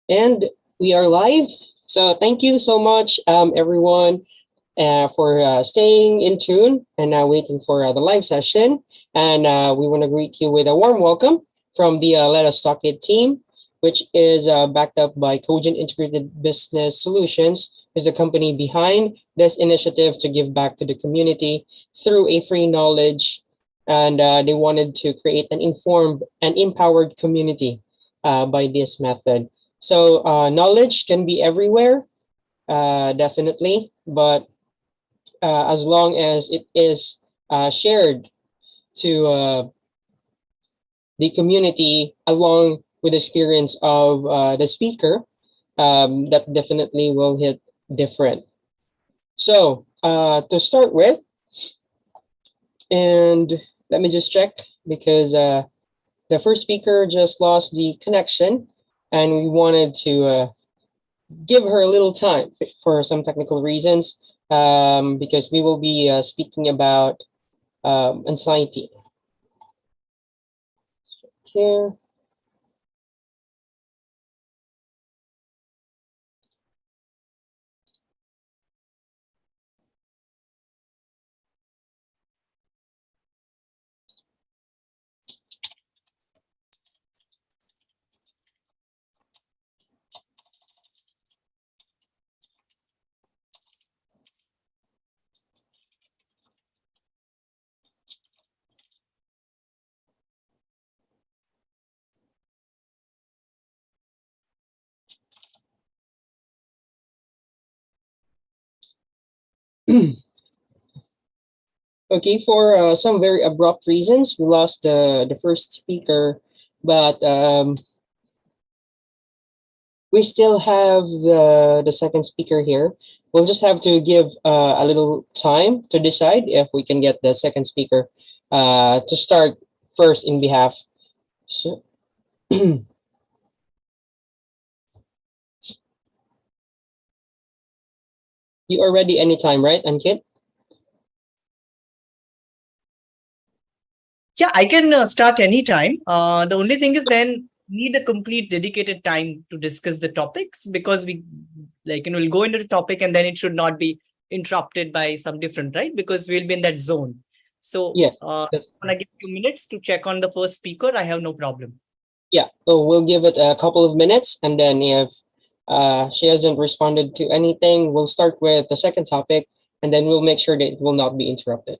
And we are live. So thank you so much, everyone, for staying in tune and waiting for the live session. And we want to greet you with a warm welcome from the LetUsTalkIt team, which is backed up by Cogent Integrated Business Solutions, is the company behind this initiative to give back to the community through a free knowledge. And they wanted to create an informed and empowered community by this method. So knowledge can be everywhere, definitely, but as long as it is shared to the community along with the experience of the speaker, that definitely will hit different. So to start with, and let me just check because the first speaker just lost the connection, and we wanted to give her a little time for some technical reasons, because we will be speaking about anxiety here. Okay, for some very abrupt reasons, we lost the first speaker, but we still have the second speaker here. We'll just have to give a little time to decide if we can get the second speaker to start first in behalf. So, you are ready anytime, right, Ankit? Yeah, I can start anytime. The only thing is then need a complete dedicated time to discuss the topics because we'll go into the topic and then it should not be interrupted by some different, right? Because we'll be in that zone. So Yes. when I give a few minutes to check on the first speaker, I have no problem. Yeah, so we'll give it a couple of minutes, and then if she hasn't responded to anything, we'll start with the second topic, and then we'll make sure that it will not be interrupted.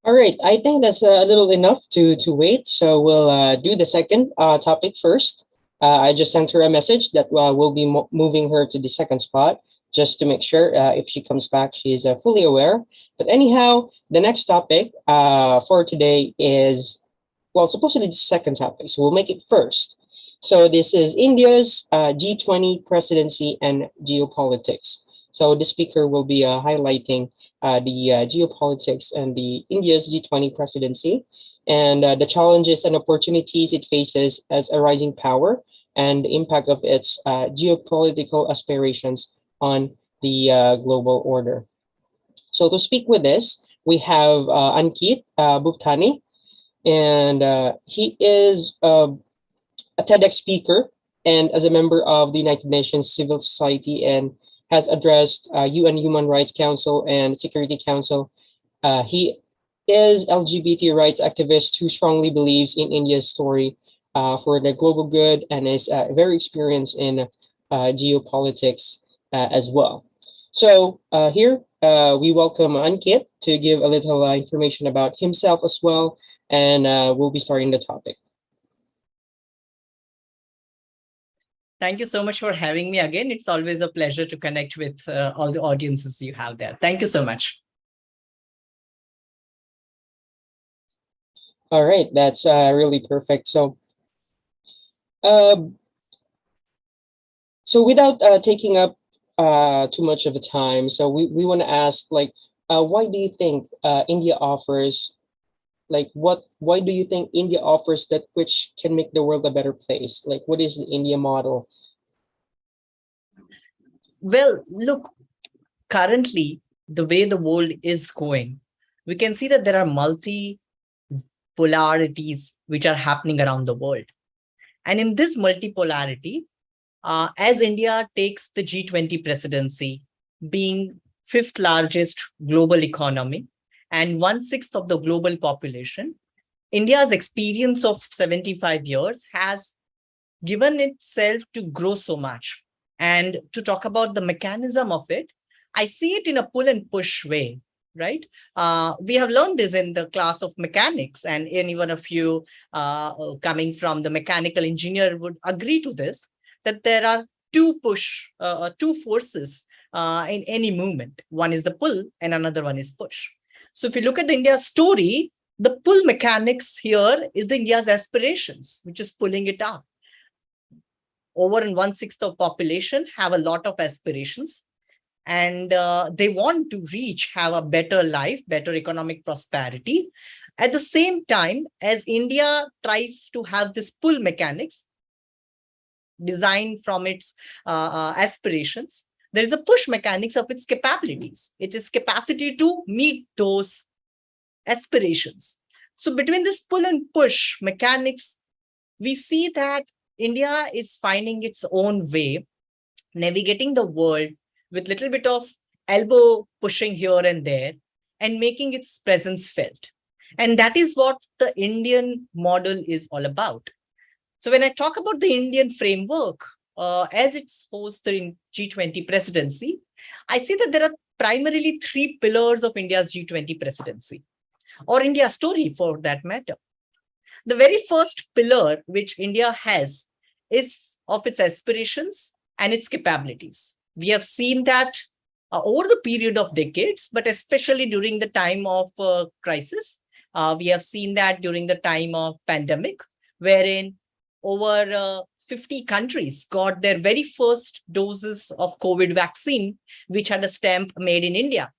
All right, I think that's a little enough to wait. So we'll do the second topic first. I just sent her a message that we'll be moving her to the second spot just to make sure if she comes back, she's fully aware. But anyhow, the next topic for today is, well, supposedly the second topic, so we'll make it first. So this is India's G20 Presidency and Geopolitics. So the speaker will be highlighting the geopolitics and the India's G20 presidency and the challenges and opportunities it faces as a rising power and the impact of its geopolitical aspirations on the global order. So to speak with this, we have Ankit Bhuptani, and he is a TEDx speaker and as a member of the United Nations Civil Society and has addressed UN Human Rights Council and Security Council. He is LGBT rights activist who strongly believes in India's story for the global good and is very experienced in geopolitics as well. So here we welcome Ankit to give a little information about himself as well, and we'll be starting the topic. Thank you so much for having me again. It's always a pleasure to connect with all the audiences you have there. Thank you so much. All right, that's really perfect. Um, so without taking up too much of the time, so we want to ask, like, why do you think India offers, like, why do you think India offers that which can make the world a better place? Like, what is the India model? Well, look, currently, the way the world is going, we can see that there are multi polarities which are happening around the world. And in this multipolarity, as India takes the G20 presidency, being fifth largest global economy and 1/6 of the global population, India's experience of 75 years has given itself to grow so much. And to talk about the mechanism of it, I see it in a pull and push way, right? We have learned this in the class of mechanics, and anyone of you coming from the mechanical engineer would agree to this, that there are two forces in any movement. One is the pull and another one is push. So if you look at the India story, the pull mechanics here is the India's aspirations, which is pulling it up. Over in 1/6 of population have a lot of aspirations, and they want to have a better life, better economic prosperity. At the same time, as India tries to have this pull mechanics designed from its aspirations, there is a push mechanics of its capabilities. It is capacity to meet those aspirations. So between this pull and push mechanics, we see that India is finding its own way, navigating the world with little bit of elbow pushing here and there and making its presence felt. And that is what the Indian model is all about. So when I talk about the Indian framework, as it's posed the G20 presidency, I see that there are primarily three pillars of India's G20 presidency, or India story for that matter. The very first pillar which India has is of its aspirations and its capabilities. We have seen that over the period of decades, but especially during the time of crisis. We have seen that during the time of pandemic, wherein over 50 countries got their very first doses of COVID vaccine, which had a stamp made in India,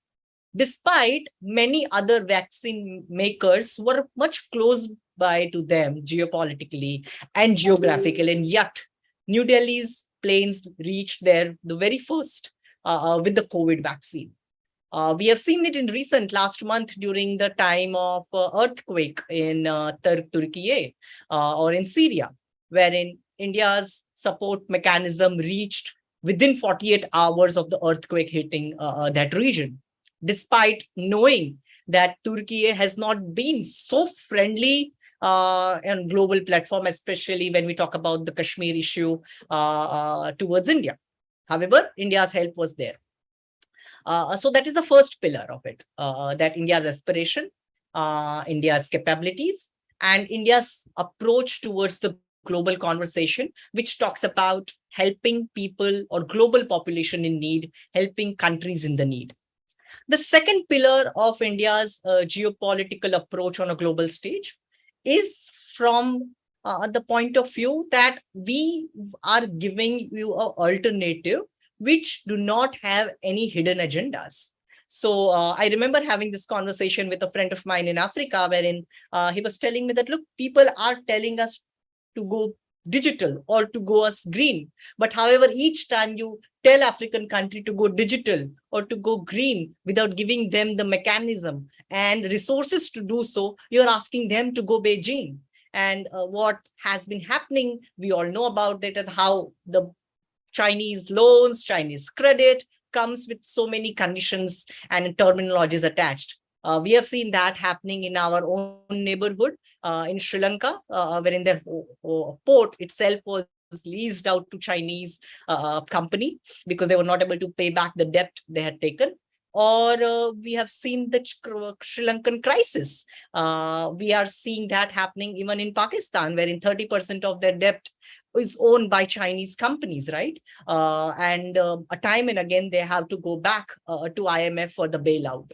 despite many other vaccine makers were much close by to them geopolitically and geographically, and yet New Delhi's planes reached there the very first with the COVID vaccine. We have seen it in last month during the time of earthquake in Turkey or in Syria, wherein India's support mechanism reached within 48 hours of the earthquake hitting that region, despite knowing that Turkey has not been so friendly on global platform, especially when we talk about the Kashmir issue towards India. However, India's help was there. So that is the first pillar of it, that India's aspiration India's capabilities and India's approach towards the global conversation, which talks about helping people or global population in need, helping countries in the need. The second pillar of India's geopolitical approach on a global stage is from the point of view that we are giving you an alternative which do not have any hidden agendas. So I remember having this conversation with a friend of mine in Africa, wherein he was telling me that, look, people are telling us to go digital or to go as green. But however, each time you tell African country to go digital or to go green without giving them the mechanism and resources to do so, you're asking them to go Beijing. And what has been happening, we all know about that, and how the Chinese loans, Chinese credit comes with so many conditions and terminologies attached. We have seen that happening in our own neighborhood in Sri Lanka, wherein their port itself was leased out to Chinese company because they were not able to pay back the debt they had taken. Or we have seen the Sri Lankan crisis. We are seeing that happening even in Pakistan, wherein 30% of their debt is owned by Chinese companies, right? And time and again, they have to go back to IMF for the bailout.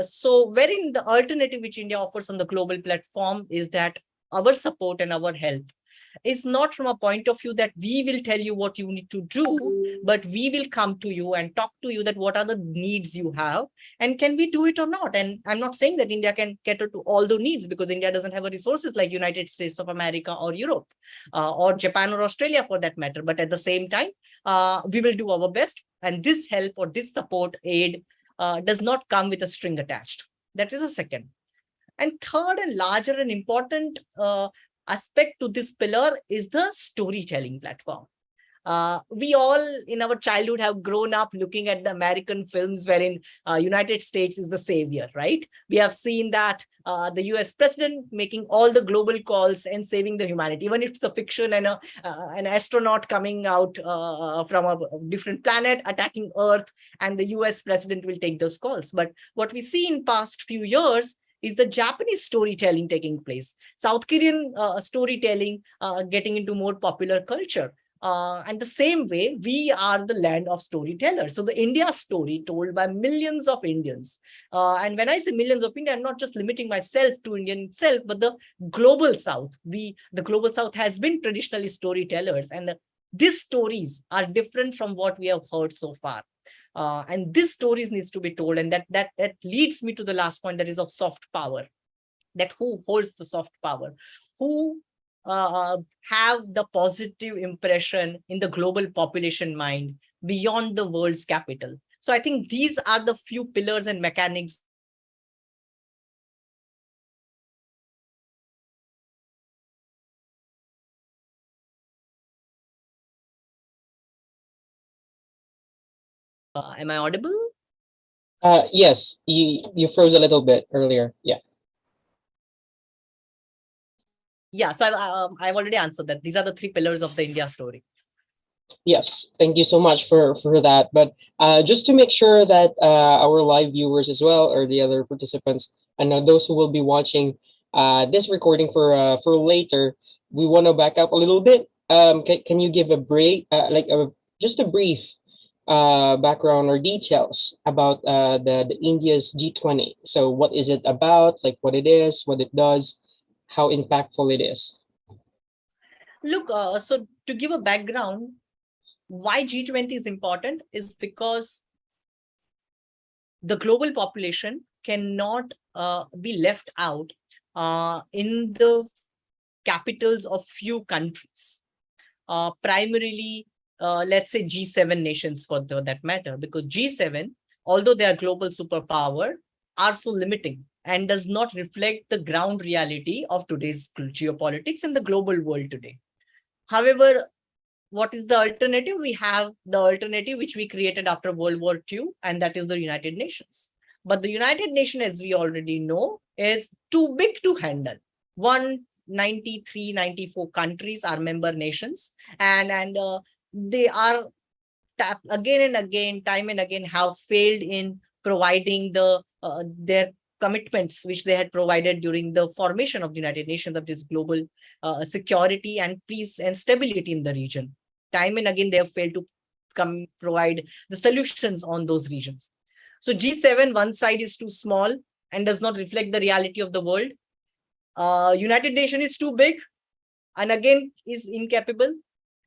So wherein the alternative which India offers on the global platform is that our support and our help is not from a point of view that we will tell you what you need to do, but we will come to you and talk to you that what are the needs you have and can we do it or not. And I'm not saying that India can cater to all the needs, because India doesn't have resources like United States of America or Europe or Japan or Australia for that matter. But at the same time, we will do our best. And this help or this support aid does not come with a string attached. That is a second. And third and larger and important aspect to this pillar is the storytelling platform. We all in our childhood have grown up looking at the American films wherein United States is the savior, right? We have seen that the US president making all the global calls and saving the humanity, even if it's a fiction and an astronaut coming out from a different planet attacking Earth, and the US president will take those calls. But what we see in past few years is the Japanese storytelling taking place, South Korean storytelling getting into more popular culture. And the same way, we are the land of storytellers. So the India story told by millions of Indians. And when I say millions of Indians, I'm not just limiting myself to Indian itself, but the global South. The global South has been traditionally storytellers. And these stories are different from what we have heard so far. And these stories needs to be told. And that leads me to the last point, that is of soft power. That who holds the soft power? Who have the positive impression in the global population mind beyond the world's capital? So I think these are the few pillars and mechanics. Am I audible? Yes, you froze a little bit earlier. Yeah. Yeah, so I've already answered that. These are the three pillars of the India story. Yes, thank you so much for that. But just to make sure that our live viewers as well, or the other participants, and those who will be watching this recording for later, we want to back up a little bit. Can you give a break, just a brief background or details about the India's G20? So what is it about? Like what it is, what it does, how impactful it is. Look, so to give a background, why G20 is important is because the global population cannot be left out in the capitals of few countries, primarily, let's say G7 nations for that matter, because G7, although they are global superpower, are so limiting and does not reflect the ground reality of today's geopolitics and the global world today. However, what is the alternative? We have the alternative which we created after World War II, and that is the United Nations. But the United Nations, as we already know, is too big to handle. 193, 94 countries are member nations, and they are again and again, time and again, have failed in providing their commitments which they had provided during the formation of the United Nations, of this global security and peace and stability in the region. Time and again, they have failed to provide the solutions on those regions. So G7, one side is too small and does not reflect the reality of the world. United Nations is too big and again is incapable.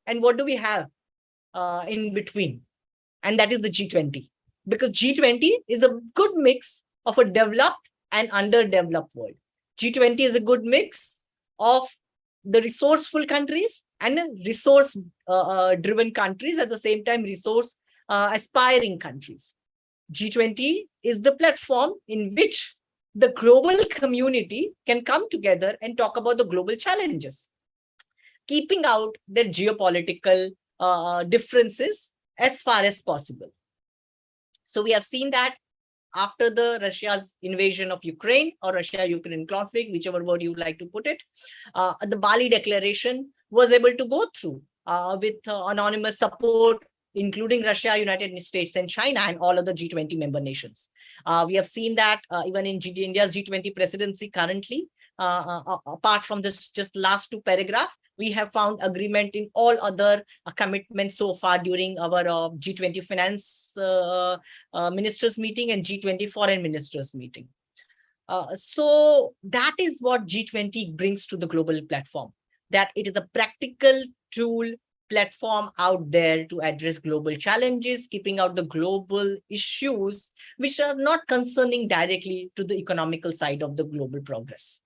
And what do we have in between? And that is the G20. Because G20 is a good mix of a developed and underdeveloped world. G20 is a good mix of the resourceful countries and resource-driven countries, at the same time resource-aspiring countries. G20 is the platform in which the global community can come together and talk about the global challenges, keeping out their geopolitical differences as far as possible. So we have seen that after the Russia's invasion of Ukraine, or Russia-Ukraine conflict, whichever word you like to put it, the Bali Declaration was able to go through with anonymous support, including Russia, United States, and China, and all other G20 member nations. We have seen that even in India's G20 presidency currently, apart from this just last two paragraphs, we have found agreement in all other commitments so far during our G20 finance ministers meeting and G20 foreign ministers meeting. So that is what G20 brings to the global platform, that it is a practical tool platform out there to address global challenges, keeping out the global issues which are not concerning directly to the economical side of the global progress.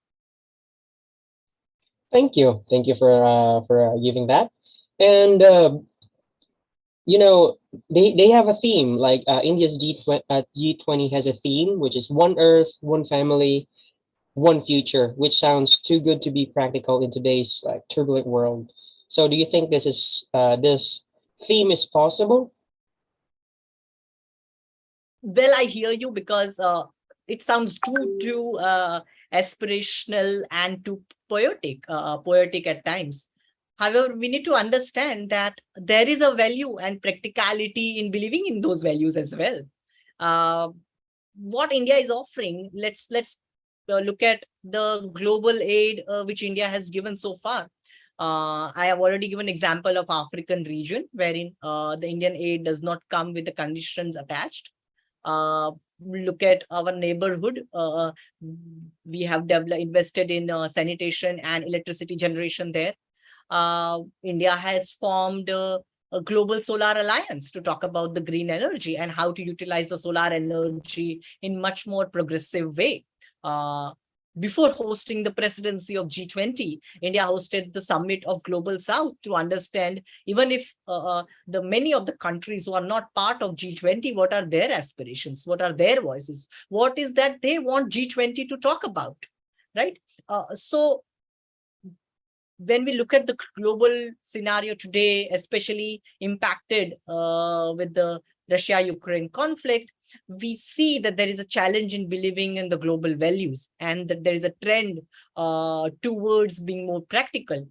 Thank you for giving that. And they have a theme, like India's G20 has a theme, which is one Earth, one family, one future, which sounds too good to be practical in today's turbulent world. So do you think this theme is possible? Well, I hear you, because it sounds too aspirational and too poetic at times. However, we need to understand that there is a value and practicality in believing in those values as well. What India is offering, let's look at the global aid which India has given so far. I have already given an example of African region, wherein the Indian aid does not come with the conditions attached. Look at our neighborhood. We have invested in sanitation and electricity generation there. India has formed a global solar alliance to talk about the green energy and how to utilize the solar energy in much more progressive way. Before hosting the presidency of G20, India hosted the summit of Global South to understand, even if the many of the countries who are not part of G20, what are their aspirations, what are their voices, what is that they want G20 to talk about, right? So when we look at the global scenario today, especially impacted with the Russia-Ukraine conflict, we see that there is a challenge in believing in the global values, and that there is a trend towards being more practical.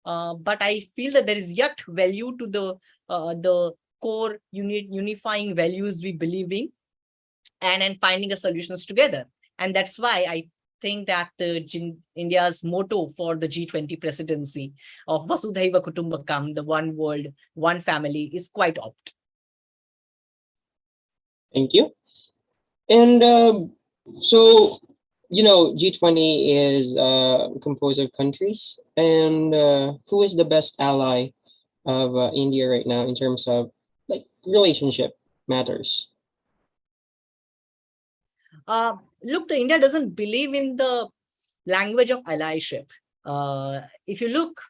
But I feel that there is yet value to the core unifying values we believe in, and finding a solutions together. And that's why I think that India's motto for the G20 presidency of Vasudhaiva Kutumbakam, the one world, one family, is quite apt. Thank you. And so, G20 is composed of countries. And who is the best ally of India right now in terms of relationship matters? Look, India doesn't believe in the language of allyship. If you look,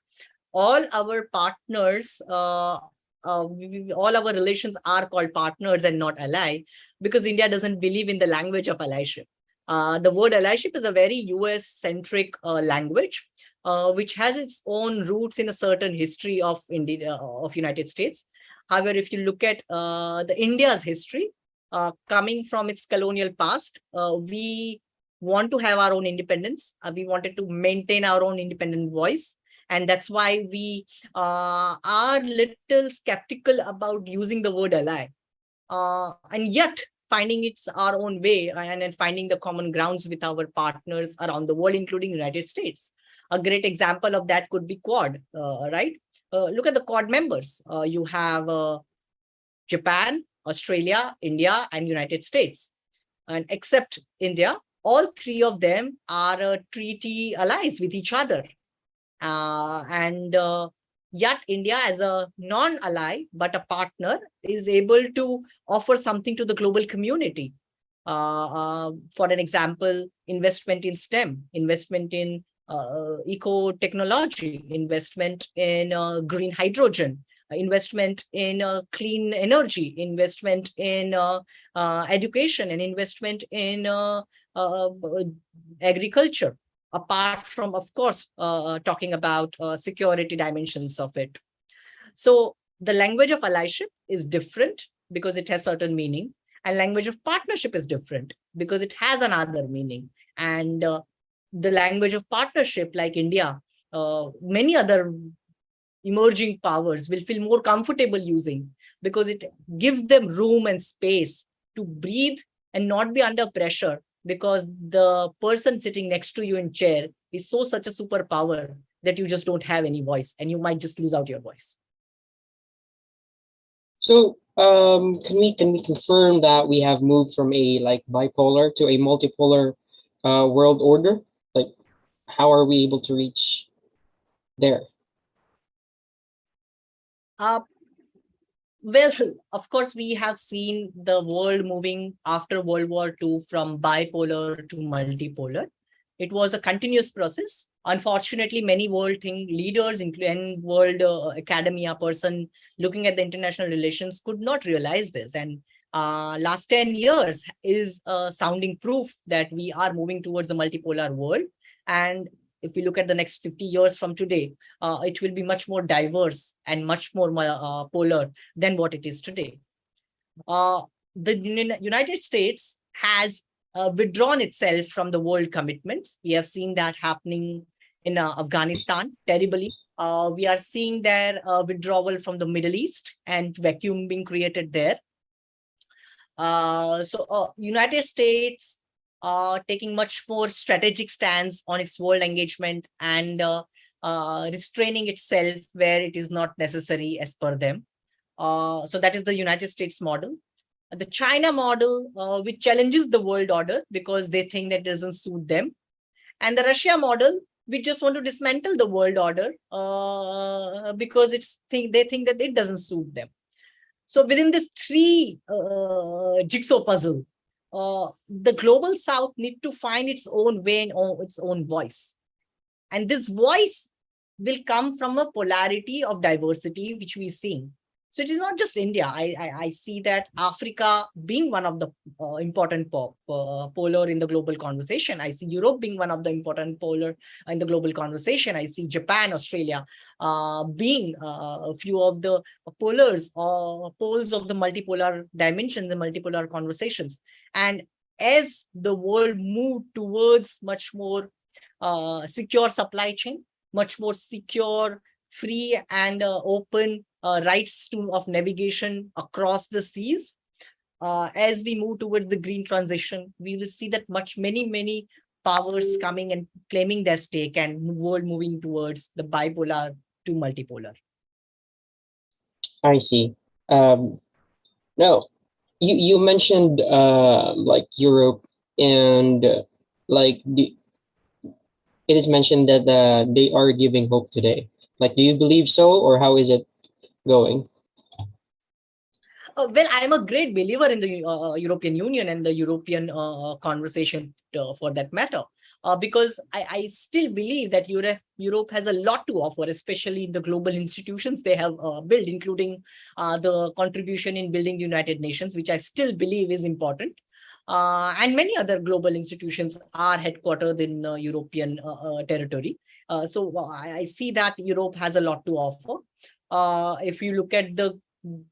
all our partners, all our relations are called partners and not ally, because India doesn't believe in the language of allyship. The word allyship is a very US-centric language, which has its own roots in a certain history of India, of United States. However, if you look at the India's history, coming from its colonial past, we want to have our own independence. We wanted to maintain our own independent voice. And that's why we are little skeptical about using the word ally. And yet, finding its our own way and finding the common grounds with our partners around the world, including United States. A great example of that could be Quad, right? Look at the Quad members. You have Japan, Australia, India, and United States. And except India, all three of them are treaty allies with each other. And yet India, as a non-ally but a partner, is able to offer something to the global community. For an example, investment in STEM, investment in eco-technology, investment in green hydrogen, investment in clean energy, investment in education, and investment in agriculture, apart from, of course, talking about security dimensions of it. So the language of allyship is different because it has certain meaning, and language of partnership is different because it has another meaning. And the language of partnership, like India, many other emerging powers will feel more comfortable using, because it gives them room and space to breathe and not be under pressure, because the person sitting next to you in chair is such a superpower that you just don't have any voice, and you might just lose out your voice. So can we confirm that we have moved from a bipolar to a multipolar world order? Like, how are we able to reach there? Well, of course, we have seen the world moving after World War II from bipolar to multipolar. It was a continuous process. Unfortunately, many world leaders, including world academia person looking at the international relations, could not realize this. And last 10 years is sounding proof that we are moving towards a multipolar world. And if we look at the next 50 years from today, it will be much more diverse and much more polar than what it is today. The United States has withdrawn itself from the world commitments. We have seen that happening in Afghanistan terribly. We are seeing their withdrawal from the Middle East and vacuum being created there. So United States taking much more strategic stance on its world engagement and restraining itself where it is not necessary as per them. So that is the United States model. The China model, which challenges the world order because they think that it doesn't suit them. And the Russia model, we just want to dismantle the world order because they think that it doesn't suit them. So within this three jigsaw puzzle, the global South need to find its own way and its own voice. And this voice will come from a polarity of diversity, which we see. So it is not just India. I see that Africa being one of the important polar in the global conversation. I see Europe being one of the important polar in the global conversation. I see Japan, Australia being a few of the polars or poles of the multipolar dimension, the multipolar conversations. And as the world moved towards much more secure supply chain, much more secure, free and open rights of navigation across the seas. As we move towards the green transition, we will see that many powers coming and claiming their stake and world moving towards the bipolar to multipolar. I see. No, you mentioned Europe, and it is mentioned that they are giving hope today. Do you believe so, or how is it going? Well, I'm a great believer in the European Union and the European conversation for that matter, because I still believe that Europe has a lot to offer, especially in the global institutions they have built, including the contribution in building the United Nations, which I still believe is important. And many other global institutions are headquartered in European territory. So I see that Europe has a lot to offer. If you look at the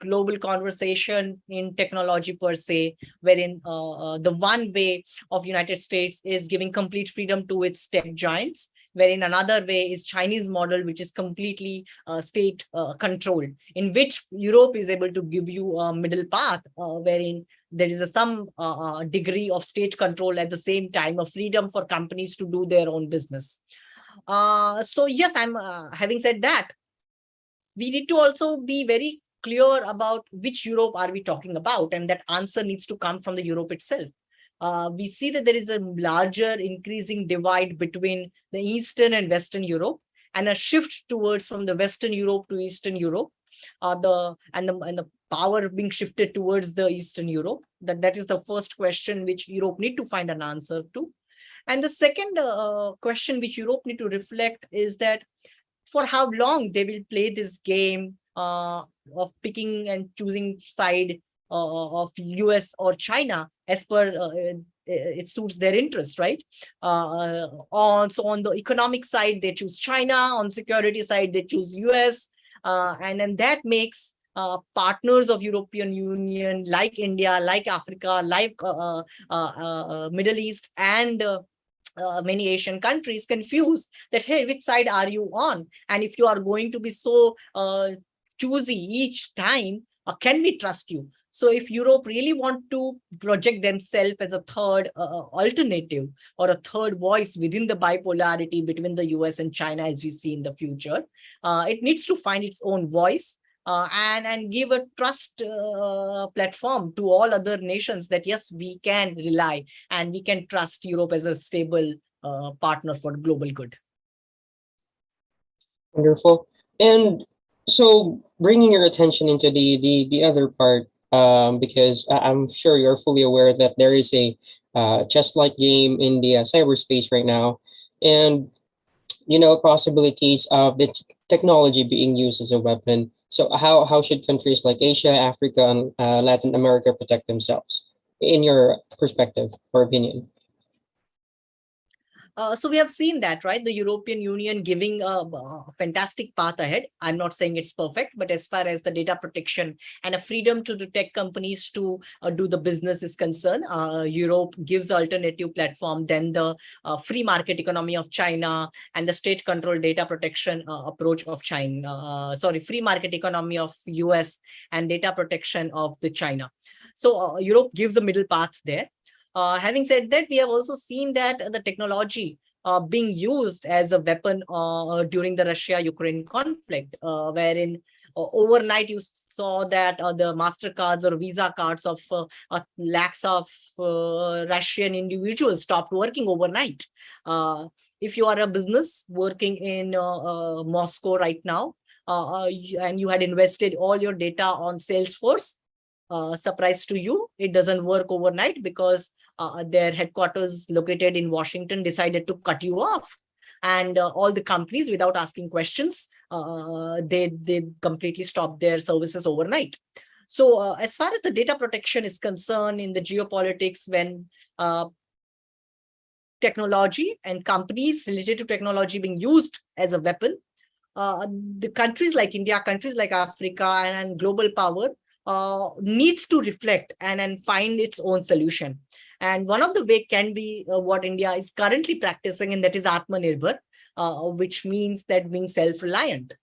global conversation in technology per se, wherein the one way of United States is giving complete freedom to its tech giants, wherein another way is Chinese model, which is completely state controlled, in which Europe is able to give you a middle path, wherein there is some degree of state control, at the same time a freedom for companies to do their own business. So yes, I'm having said that, we need to also be very clear about which Europe are we talking about, and that answer needs to come from the Europe itself. We see that there is a larger increasing divide between the Eastern and Western Europe, and a shift towards from the Western Europe to Eastern Europe, the power being shifted towards the Eastern Europe. That is the first question which Europe need to find an answer to. And the second question which Europe need to reflect is that for how long they will play this game of picking and choosing side of US or China as per it suits their interest, right? On the economic side, they choose China. On security side, they choose US. And then that makes partners of European Union like India, like Africa, like Middle East, and many Asian countries confused that, hey, which side are you on? And if you are going to be so choosy each time, can we trust you? So if Europe really want to project themselves as a third alternative or a third voice within the bipolarity between the US and China, as we see in the future, it needs to find its own voice and give a trust platform to all other nations that, yes, we can rely and we can trust Europe as a stable partner for global good. Wonderful. And so bringing your attention into the other part, because I'm sure you're fully aware that there is a chess-like game in the cyberspace right now, and possibilities of the technology being used as a weapon. So how should countries like Asia, Africa, and Latin America protect themselves, in your perspective or opinion? So we have seen that, right? The European Union giving a fantastic path ahead. I'm not saying it's perfect, but as far as the data protection and a freedom to the tech companies to do the business is concerned, Europe gives alternative platform than the free market economy of China and the state controlled data protection approach of China. Free market economy of US and data protection of the China. So Europe gives a middle path there. Having said that, we have also seen that the technology being used as a weapon during the Russia-Ukraine conflict, wherein overnight you saw that the MasterCards or Visa cards of lakhs of Russian individuals stopped working overnight. If you are a business working in Moscow right now, and you had invested all your data on Salesforce, surprise to you, it doesn't work overnight because their headquarters located in Washington decided to cut you off. And all the companies, without asking questions, they completely stopped their services overnight. So as far as the data protection is concerned in the geopolitics, when technology and companies related to technology being used as a weapon, the countries like India, countries like Africa, and global power needs to reflect and find its own solution. And one of the way can be what India is currently practicing, and that is Atmanirbhar, which means that being self-reliant,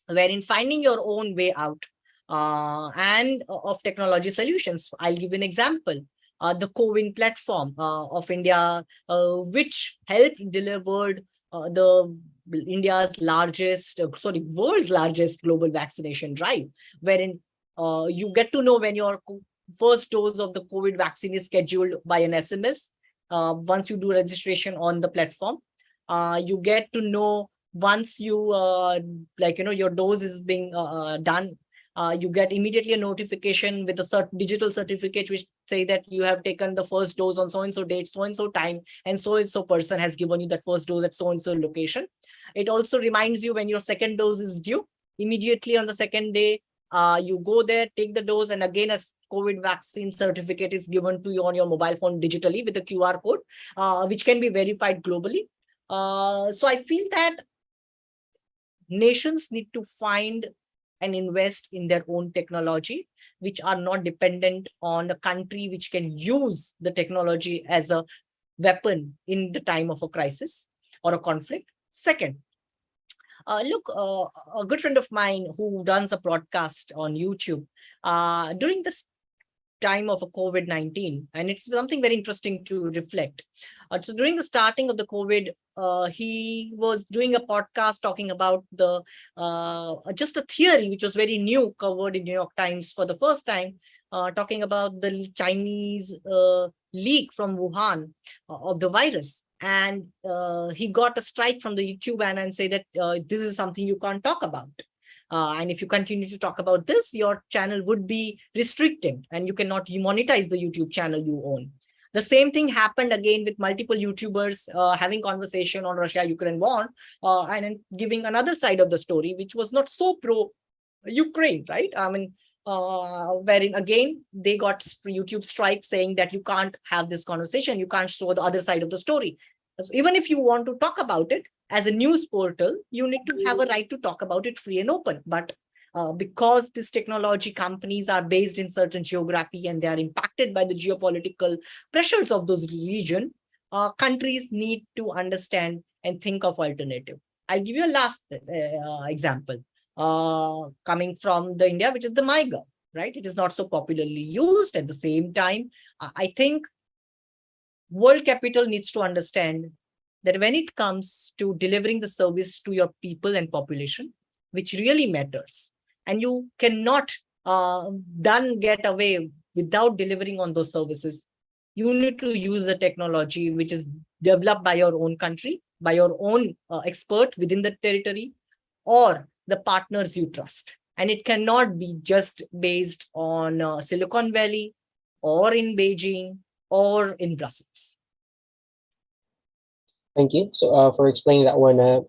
wherein finding your own way out and of technology solutions. I'll give you an example. The CoWIN platform of India, which helped delivered the India's largest, world's largest global vaccination drive, wherein you get to know when your first dose of the COVID vaccine is scheduled by an SMS. Once you do registration on the platform, you get to know once you, your dose is being done. You get immediately a notification with a digital certificate which say that you have taken the first dose on so-and-so date, so-and-so time, and so-and-so person has given you that first dose at so-and-so location. It also reminds you when your second dose is due. Immediately on the second day, you go there, take the dose, and again a COVID vaccine certificate is given to you on your mobile phone digitally with a QR code, which can be verified globally. So I feel that nations need to find and invest in their own technology, which are not dependent on a country which can use the technology as a weapon in the time of a crisis or a conflict. Second, look, a good friend of mine who runs a broadcast on YouTube, during this time of a COVID-19, and it's something very interesting to reflect. So during the starting of the COVID, he was doing a podcast talking about the just a theory which was very new, covered in New York Times for the first time, talking about the Chinese leak from Wuhan of the virus. And he got a strike from the YouTube ban and say that this is something you can't talk about. And if you continue to talk about this, your channel would be restricted and you cannot monetize the YouTube channel you own. The same thing happened again with multiple YouTubers having conversation on Russia-Ukraine war and giving another side of the story, which was not so pro-Ukraine, right? I mean, wherein again, they got YouTube strike saying that you can't have this conversation, you can't show the other side of the story. So even if you want to talk about it as a news portal, you need to have a right to talk about it free and open. But because these technology companies are based in certain geography and they are impacted by the geopolitical pressures of those region, countries need to understand and think of alternative. I'll give you a last example coming from the India, which is the MyGov, right? It is not so popularly used. At the same time, I think world capital needs to understand that when it comes to delivering the service to your people and population, which really matters, and you cannot get away without delivering on those services, you need to use the technology which is developed by your own country, by your own expert within the territory, or the partners you trust. And it cannot be just based on Silicon Valley or in Beijing or in Brussels. Thank you. So for explaining that one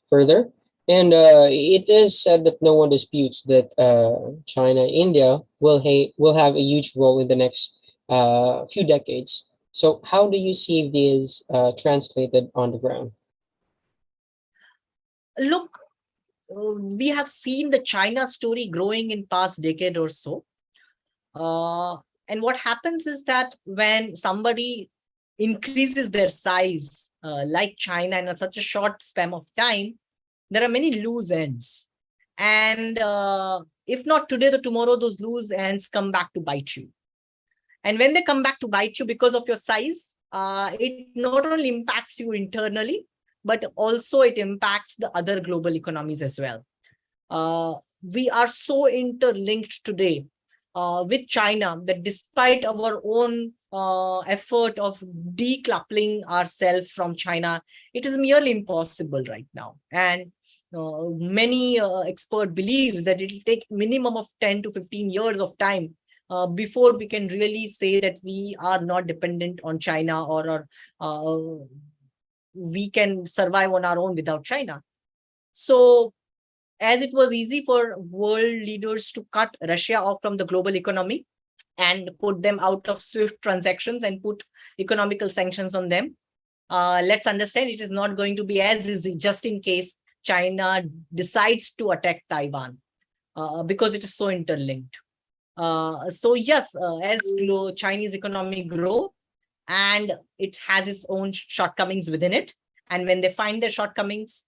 further. And it is said that no one disputes that China and India will have a huge role in the next few decades. So how do you see these translated on the ground? Look, we have seen the China story growing in past decade or so. And what happens is that when somebody increases their size, like China, in such a short span of time, there are many loose ends. And if not today, the tomorrow, those loose ends come back to bite you. And when they come back to bite you because of your size, it not only impacts you internally, but also it impacts the other global economies as well. We are so interlinked today with China that despite our own effort of decoupling ourselves from China, it is merely impossible right now. And many experts believe that it will take minimum of 10 to 15 years of time before we can really say that we are not dependent on China, or we can survive on our own without China. So as it was easy for world leaders to cut Russia off from the global economy and put them out of SWIFT transactions and put economical sanctions on them, let's understand it is not going to be as easy just in case China decides to attack Taiwan, because it is so interlinked. So yes, as Chinese economy grow, and it has its own shortcomings within it, and when they find their shortcomings,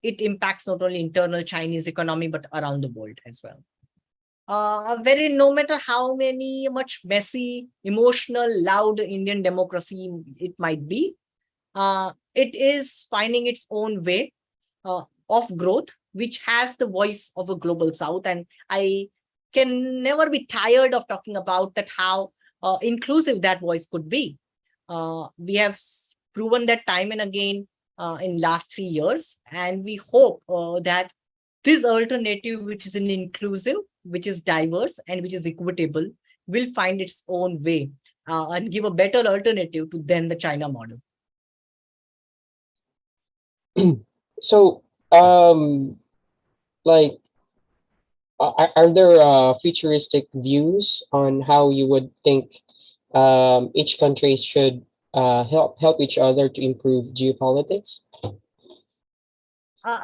it impacts not only internal Chinese economy, but around the world as well. No matter how much messy, emotional, loud Indian democracy it might be, it is finding its own way of growth, which has the voice of a global South. And I can never be tired of talking about that, how inclusive that voice could be. We have proven that time and again in last 3 years, and we hope that this alternative, which is an inclusive, which is diverse, and which is equitable, will find its own way and give a better alternative to then the China model. So, like, are there futuristic views on how you would think each country should help each other to improve geopolitics?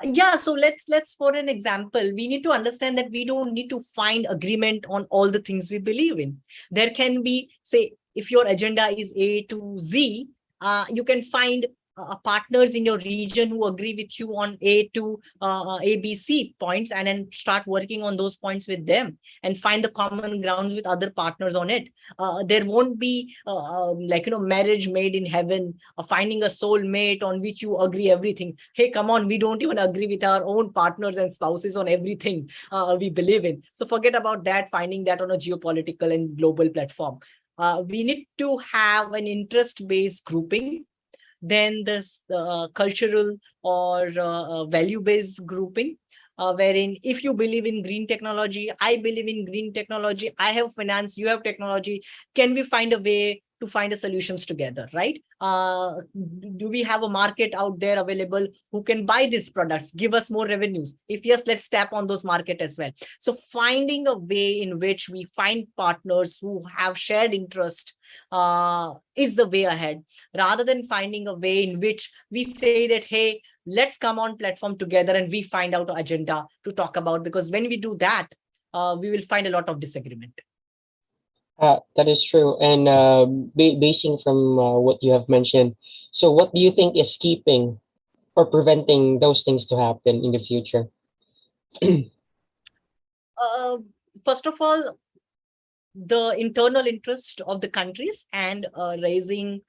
Yeah, so let's for an example, we need to understand that we don't need to find agreement on all the things we believe in. There can be, say, if your agenda is A to Z, you can find partners in your region who agree with you on A to A, B, C points, and then start working on those points with them and find the common grounds with other partners on it. There won't be marriage made in heaven, finding a soulmate on which you agree everything. Hey, come on, we don't even agree with our own partners and spouses on everything we believe in. So forget about that, finding that on a geopolitical and global platform. We need to have an interest-based grouping, then this cultural or value-based grouping, wherein if you believe in green technology, I believe in green technology, I have finance, you have technology, can we find a way to find a solutions together, right? Do we have a market out there available who can buy these products, give us more revenues? If yes, let's tap on those market as well. So finding a way in which we find partners who have shared interest is the way ahead, rather than finding a way in which we say that, hey, let's come on platform together and we find out an agenda to talk about, because when we do that, we will find a lot of disagreement. That is true. And basing from what you have mentioned, so what do you think is keeping or preventing those things to happen in the future? First of all, the internal interest of the countries and raising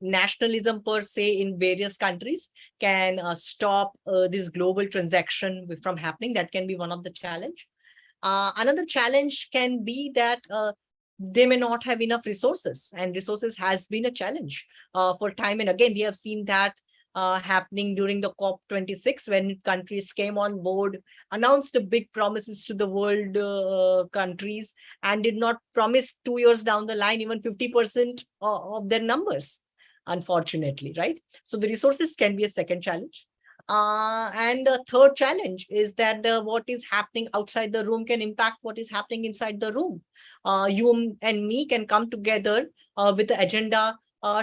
nationalism per se in various countries can stop this global transaction from happening. That can be one of the challenge. Another challenge can be that they may not have enough resources, and resources has been a challenge for time and again. We have seen that happening during the COP26, when countries came on board, announced big promises to the world countries, and did not promise 2 years down the line even 50% of their numbers, unfortunately, right? So the resources can be a second challenge. And the third challenge is that what is happening outside the room can impact what is happening inside the room. You and me can come together with the agenda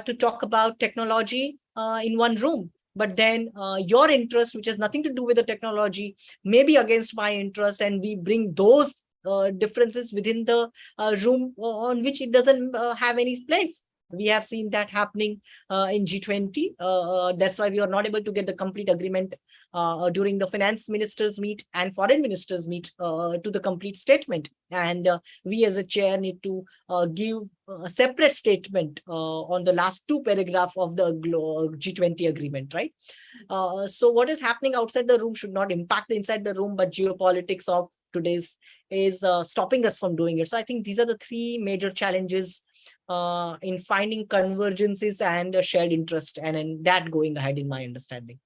to talk about technology in one room. But then your interest, which has nothing to do with the technology, may be against my interest, and we bring those differences within the room on which it doesn't have any place. We have seen that happening in G20. That's why we are not able to get the complete agreement during the finance ministers meet and foreign ministers meet to the complete statement. And we as a chair need to give a separate statement on the last two paragraphs of the G20 agreement, right? So what is happening outside the room should not impact the inside the room, but geopolitics of today's is stopping us from doing it. So I think these are the three major challenges in finding convergences and shared interest, and in that going ahead, in my understanding.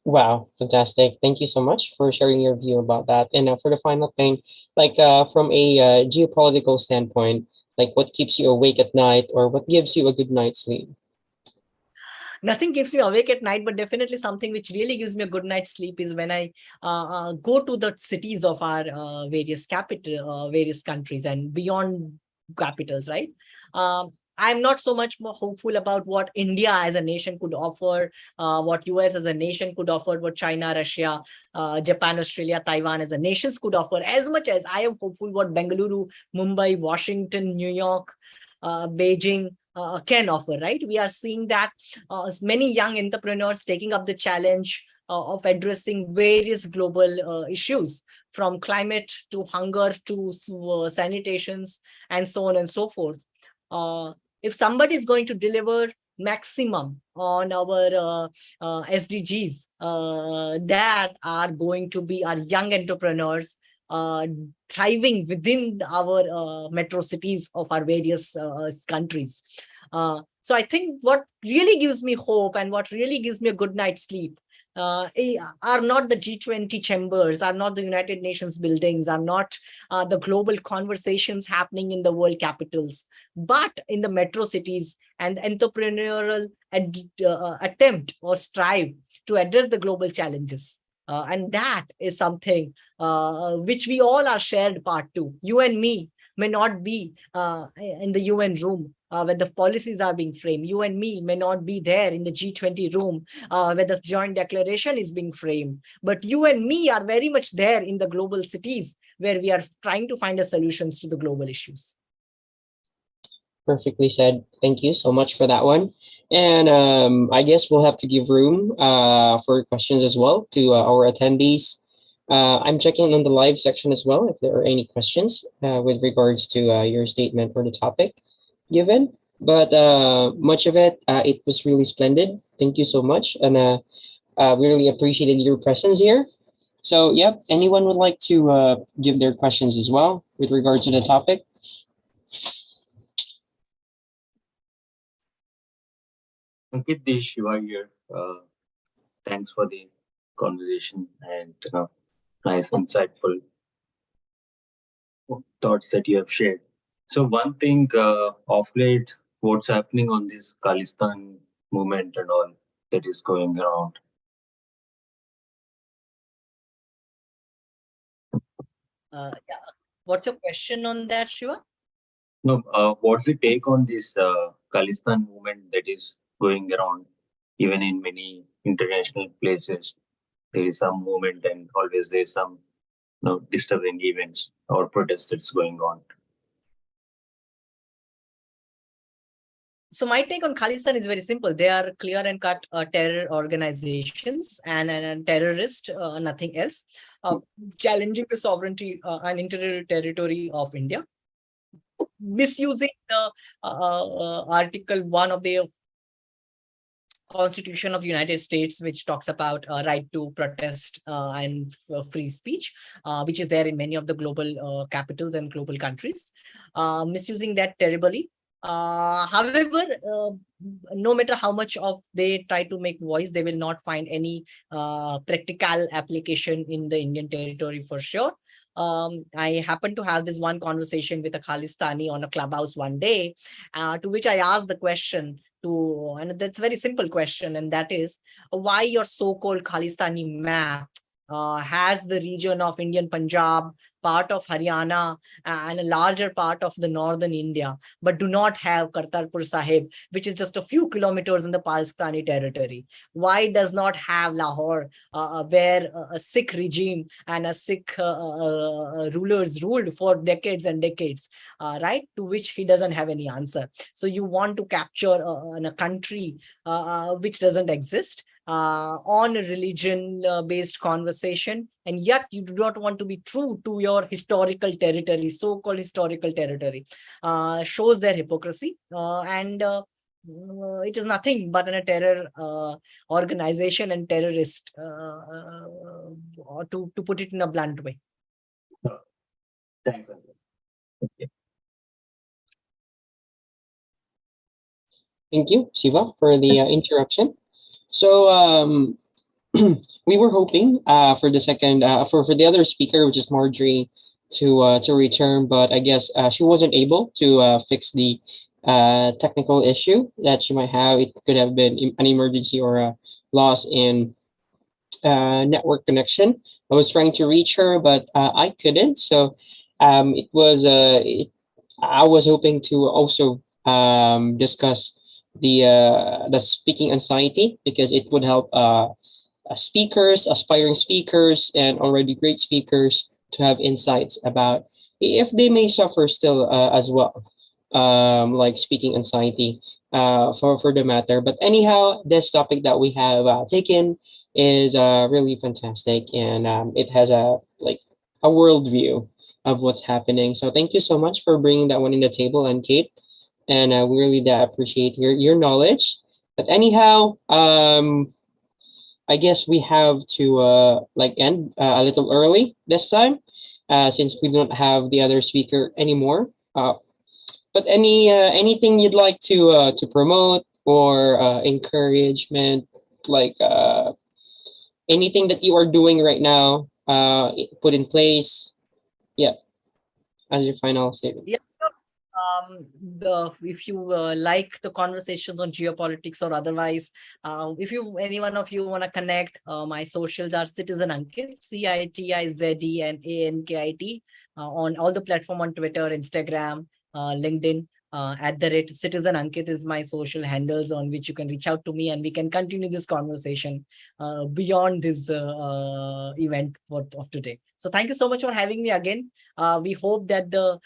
Wow, fantastic. Thank you so much for sharing your view about that. And for the final thing, from a geopolitical standpoint, like what keeps you awake at night or what gives you a good night's sleep? Nothing keeps me awake at night, but definitely something which really gives me a good night's sleep is when I go to the cities of our various countries and beyond capitals, right? I'm not so much more hopeful about what India as a nation could offer, what US as a nation could offer, what China, Russia, Japan, Australia, Taiwan as a nations could offer, as much as I am hopeful what Bengaluru, Mumbai, Washington, New York, Beijing can offer, right? We are seeing that many young entrepreneurs taking up the challenge of addressing various global issues, from climate to hunger to sanitations and so on and so forth. If somebody is going to deliver maximum on our SDGs, that are going to be our young entrepreneurs thriving within our metro cities of our various countries. So I think what really gives me hope and what really gives me a good night's sleep are not the G20 chambers, are not the United Nations buildings, are not the global conversations happening in the world capitals, but in the metro cities and entrepreneurial attempt or strive to address the global challenges. And that is something which we all are shared part to. You and me may not be in the UN room where the policies are being framed. You and me may not be there in the G20 room where the joint declaration is being framed. But you and me are very much there in the global cities where we are trying to find the solutions to the global issues. Perfectly said. Thank you so much for that one. And I guess we'll have to give room for questions as well to our attendees. I'm checking on the live section as well if there are any questions with regards to your statement or the topic given. But much of it, it was really splendid. Thank you so much. And we really appreciated your presence here. So, yep, anyone would like to give their questions as well with regards to the topic? Ankit, this is Shiva here. Thanks for the conversation and nice, insightful thoughts that you have shared. So, one thing of late, what's happening on this Khalistan movement and all that is going around? Yeah. What's your question on that, Shiva? No, what's the take on this Khalistan movement that is going around? Even in many international places, there is some movement, and always there's some disturbing events or protests that's going on. So my take on Khalistan is very simple. They are clear and cut terror organizations and terrorists, nothing else, challenging the sovereignty and interior territory of India, misusing the Article 1 of the Constitution of United States, which talks about right to protest and free speech, which is there in many of the global capitals and global countries, misusing that terribly. However, no matter how much of they try to make voice, they will not find any practical application in the Indian territory for sure. I happened to have this one conversation with a Khalistani on a clubhouse one day, to which I asked the question and that's a very simple question, and that is why your so-called Khalistani map has the region of Indian Punjab, part of Haryana, and a larger part of the northern India, but do not have Kartarpur Sahib, which is just a few kilometers in the Pakistani territory. Why does not have Lahore, where a Sikh regime and a Sikh rulers ruled for decades and decades, right? To which he doesn't have any answer. So you want to capture in a country which doesn't exist, on a religion-based conversation, and yet you do not want to be true to your historical territory, so-called historical territory, shows their hypocrisy, and it is nothing but a terror organization and terrorist, to put it in a blunt way. Thanks, Ankit. Okay. Thank you, Siva, for the interruption. So we were hoping for the second for the other speaker, which is Marjorie, to return, but I guess she wasn't able to fix the technical issue that she might have. It could have been an emergency or a loss in network connection. I was trying to reach her, but I couldn't. So it was I was hoping to also discuss the speaking anxiety because it would help speakers, aspiring speakers, and already great speakers to have insights about if they may suffer still as well, like speaking anxiety for the matter. But anyhow, this topic that we have taken is really fantastic, and it has a worldview of what's happening. So thank you so much for bringing that one in the table, and Kate, and we really appreciate your knowledge. But anyhow, I guess we have to end a little early this time, since we don't have the other speaker anymore. But anything you'd like to promote or encouragement, like anything that you are doing right now, put in place, yeah, as your final statement. Yeah. If you like the conversations on geopolitics or otherwise, if any one of you want to connect, my socials are Citizen Ankit, CITIZENANKIT, on all the platform on Twitter, Instagram, LinkedIn. @Citizen Ankit is my social handles on which you can reach out to me, and we can continue this conversation beyond this event of today. So thank you so much for having me again. We hope that the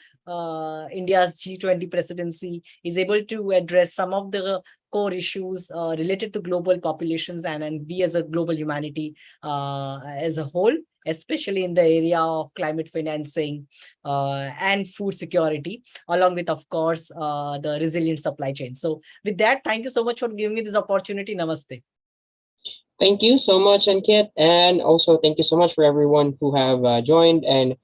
India's G20 presidency is able to address some of the core issues related to global populations, and we as a global humanity as a whole, especially in the area of climate financing and food security, along with, of course, the resilient supply chain. So with that, thank you so much for giving me this opportunity. Namaste. Thank you so much, Ankit, and also thank you so much for everyone who have joined and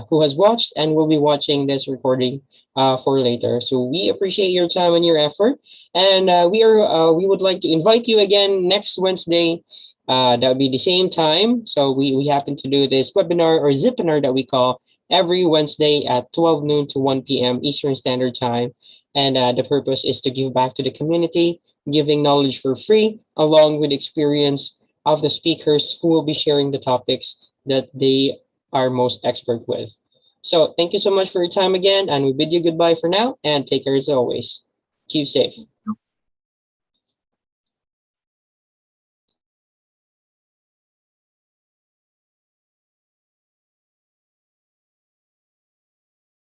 who has watched and will be watching this recording for later. So we appreciate your time and your effort, and we would like to invite you again next Wednesday. That'll be the same time. So we happen to do this webinar or Zipinar that we call every Wednesday at 12 noon to 1 p.m. Eastern Standard Time, and the purpose is to give back to the community, giving knowledge for free, along with experience of the speakers who will be sharing the topics that they are most expert with. So thank you so much for your time again, and we bid you goodbye for now, and take care as always. Keep safe.